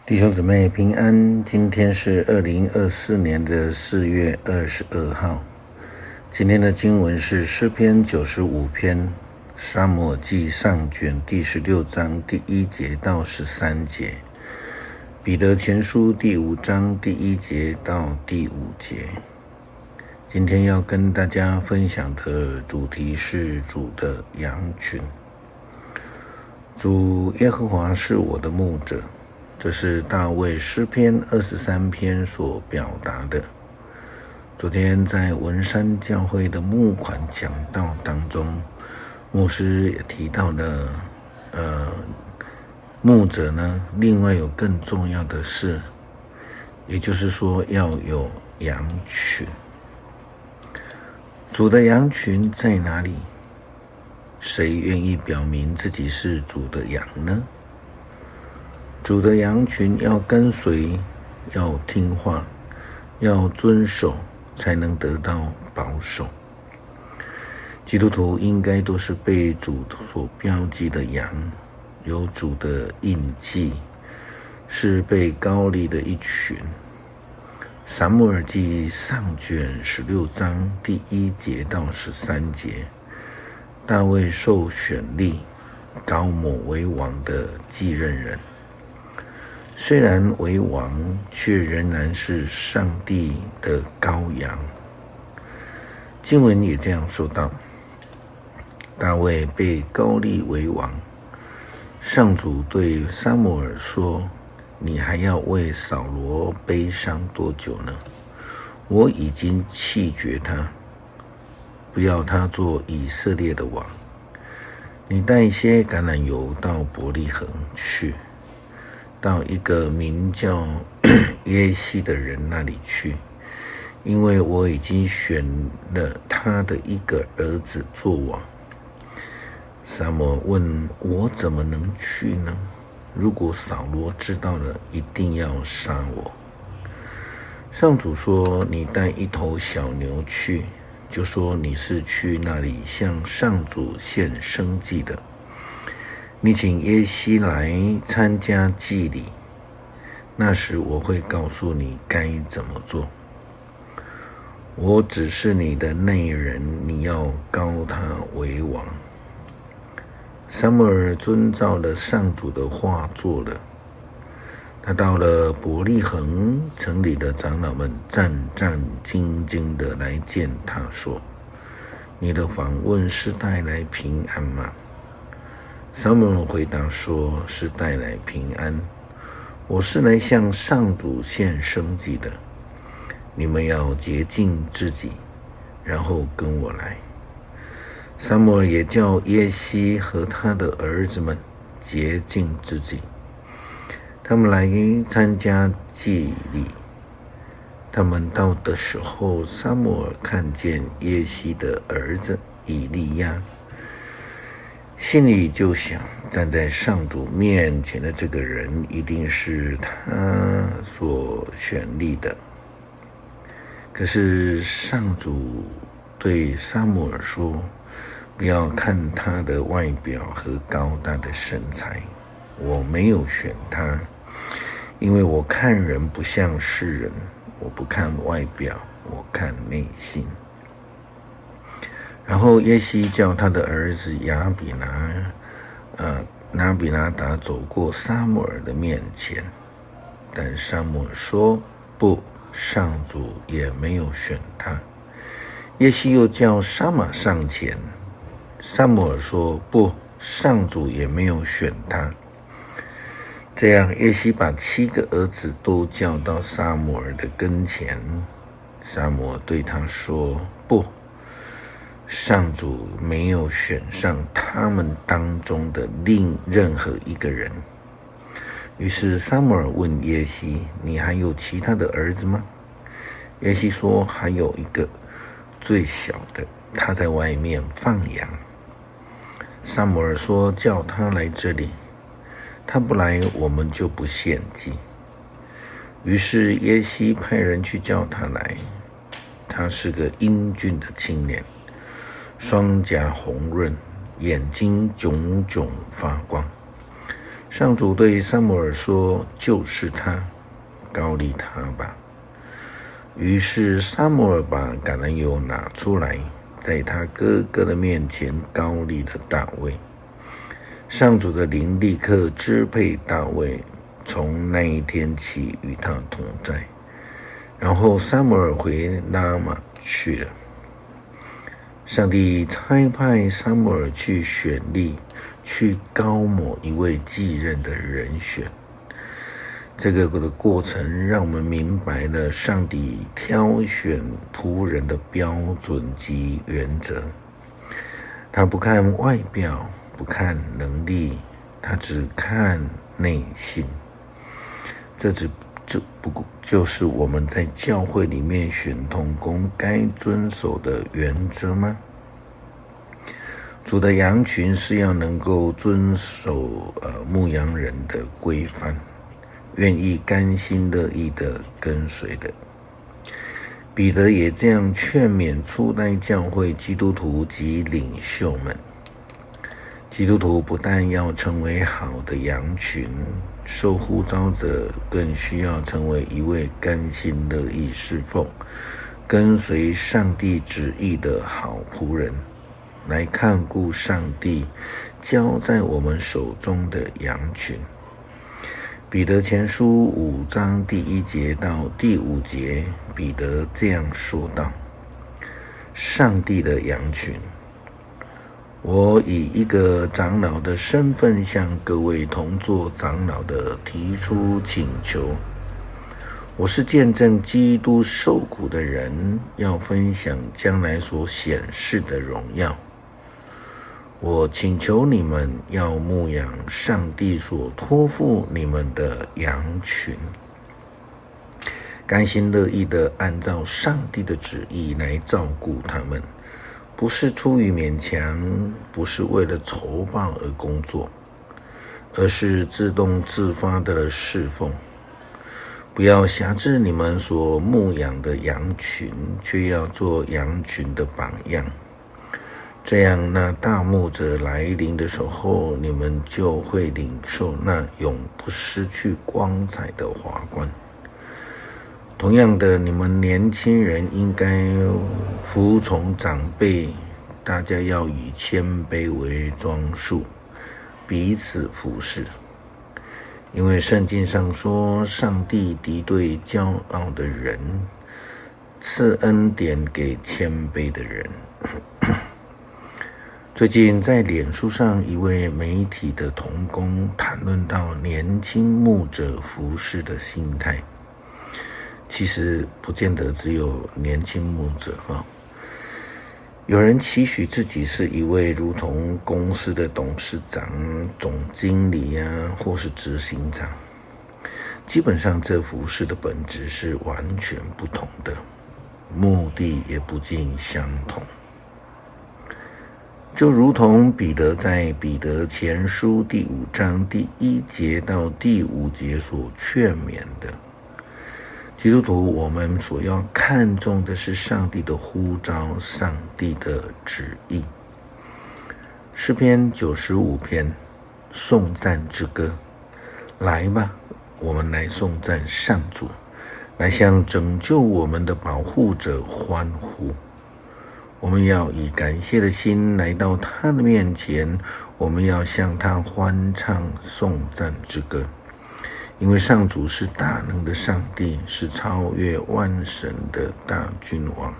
弟兄姊妹平安，今天是2024年的4月22号。今天的经文是诗篇95篇撒母耳记上卷第16章第1节到13节，彼得前书第5章第1节到第5节。今天要跟大家分享的主题是主的羊群。主耶和华是我的牧者，这是大卫诗篇23篇所表达的。昨天在文山教会的牧款讲道当中，牧师也提到了牧者呢，另外有更重要的事，也就是说要有羊群。主的羊群在哪里？谁愿意表明自己是主的羊呢？主的羊群要跟随，要听话，要遵守，才能得到保守。基督徒应该都是被主所标记的羊，有主的印记，是被膏立的一群。撒母耳记上卷16章第1节到13节，大卫受选立，膏抹为王的继任人。虽然为王，却仍然是上帝的羔羊。经文也这样说道：大卫被膏立为王，上主对撒母耳说：你还要为扫罗悲伤多久呢？我已经弃绝他，不要他做以色列的王。你带一些橄榄油到伯利恒去，到一个名叫耶西的人那里去，因为我已经选了他的一个儿子做王。撒母耳问：我怎么能去呢？如果扫罗知道了，一定要杀我。上主说：你带一头小牛去，就说你是去那里向上主献生祭的。你请耶西来参加祭礼，那时我会告诉你该怎么做。我只是你的内人，你要膏他为王。撒母耳遵照了上主的话做了。他到了伯利恒，城里的长老们战战兢兢地来见他，说：你的访问是带来平安吗？撒母耳回答说：是带来平安，我是来向上主献生祭的。你们要洁净自己，然后跟我来。撒母耳也叫耶西和他的儿子们洁净自己，他们来参加祭礼。他们到的时候，撒母耳看见耶西的儿子以利亚，心里就想，站在上主面前的这个人一定是他所选立的。可是上主对撒母耳说：不要看他的外表和高大的身材，我没有选他，因为我看人不像世人，我不看外表，我看内心。然后耶西叫他的儿子亚比拿达走过撒母耳的面前，但撒母耳说：不，上主也没有选他。耶西又叫沙玛上前，撒母耳说：不，上主也没有选他。这样耶西把7个儿子都叫到撒母耳的跟前。撒母耳对他说：不，上主没有选上他们当中的任何一个人。于是撒母耳问耶西：你还有其他的儿子吗？耶西说：还有一个，最小的，他在外面放羊。撒母耳说：叫他来这里，他不来，我们就不献祭。于是耶西派人去叫他来。他是个英俊的青年，双颊红润，眼睛炯炯发光，上主对撒母耳说：“就是他，膏立他吧。”于是撒母耳把橄榄油拿出来，在他哥哥的面前膏立了大卫。上主的灵立刻支配大卫，从那一天起与他同在。然后撒母耳回拉玛去了。上帝差派撒母耳去选立、去膏抹一位继任的人选。这个的过程让我们明白了上帝挑选仆人的标准及原则。他不看外表，不看能力，他只看内心。这不过就是我们在教会里面选同工该遵守的原则吗？主的羊群是要能够遵守牧羊人的规范，愿意甘心乐意的跟随的。彼得也这样劝勉初代教会基督徒及领袖们。基督徒不但要成为好的羊群，受呼召者更需要成为一位甘心乐意侍奉、跟随上帝旨意的好仆人，来看顾上帝交在我们手中的羊群。彼得前书5章第1节到第5节，彼得这样说道：上帝的羊群，我以一个长老的身份向各位同作长老的提出请求。我是见证基督受苦的人，要分享将来所显示的荣耀。我请求你们要牧养上帝所托付你们的羊群，甘心乐意地按照上帝的旨意来照顾他们，不是出于勉强，不是为了酬报而工作，而是自动自发的侍奉。不要辖制你们所牧养的羊群，却要做羊群的榜样。这样，那大牧者来临的时候，你们就会领受那永不失去光彩的华冠。同样的，你们年轻人应该服从长辈，大家要以谦卑为装束，彼此服侍。因为圣经上说，上帝敌对骄傲的人，赐恩典给谦卑的人。最近在脸书上，一位媒体的同工谈论到年轻牧者服侍的心态。其实不见得只有年轻牧者有人期许自己是一位如同公司的董事长、总经理或是执行长。基本上这服侍的本质是完全不同的，目的也不尽相同。就如同彼得在彼得前书第5章第1节到第5节所劝勉的，基督徒我们所要看重的是上帝的呼召，上帝的旨意。诗篇95篇颂赞之歌，来吧，我们来颂赞上主，来向拯救我们的保护者欢呼。我们要以感谢的心来到他的面前，我们要向他欢唱颂赞之歌。因为上主是大能的上帝，是超越万神的大君王。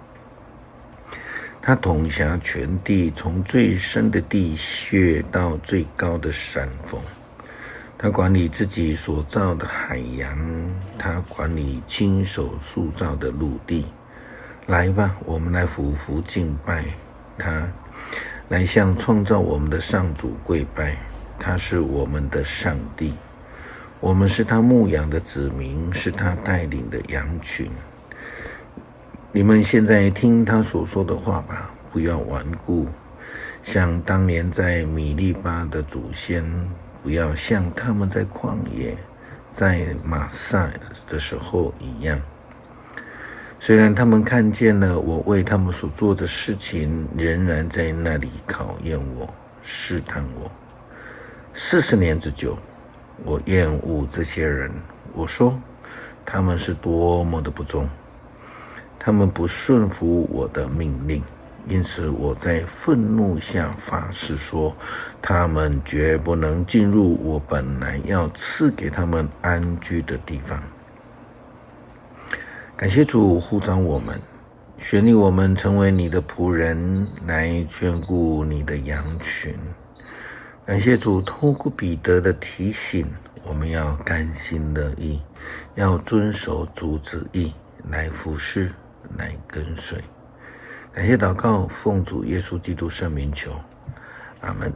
他统辖全地，从最深的地穴到最高的山峰。他管理自己所造的海洋，他管理亲手塑造的陆地。来吧，我们来俯伏敬拜他，来向创造我们的上主跪拜。他是我们的上帝，我们是他牧养的子民，是他带领的羊群。你们现在听他所说的话吧，不要顽固，像当年在米利巴的祖先，不要像他们在旷野，在马撒的时候一样。虽然他们看见了我为他们所做的事情，仍然在那里考验我、试探我。40年之久，我厌恶这些人。我说，他们是多么的不忠，他们不顺服我的命令。因此我在愤怒下发誓说，他们绝不能进入我本来要赐给他们安居的地方。感谢主呼召我们，选立我们成为你的仆人，来眷顾你的羊群。感谢主透过彼得的提醒，我们要甘心乐意，要遵守主旨意，来服侍，来跟随。感谢祷告，奉主耶稣基督圣名求，阿们。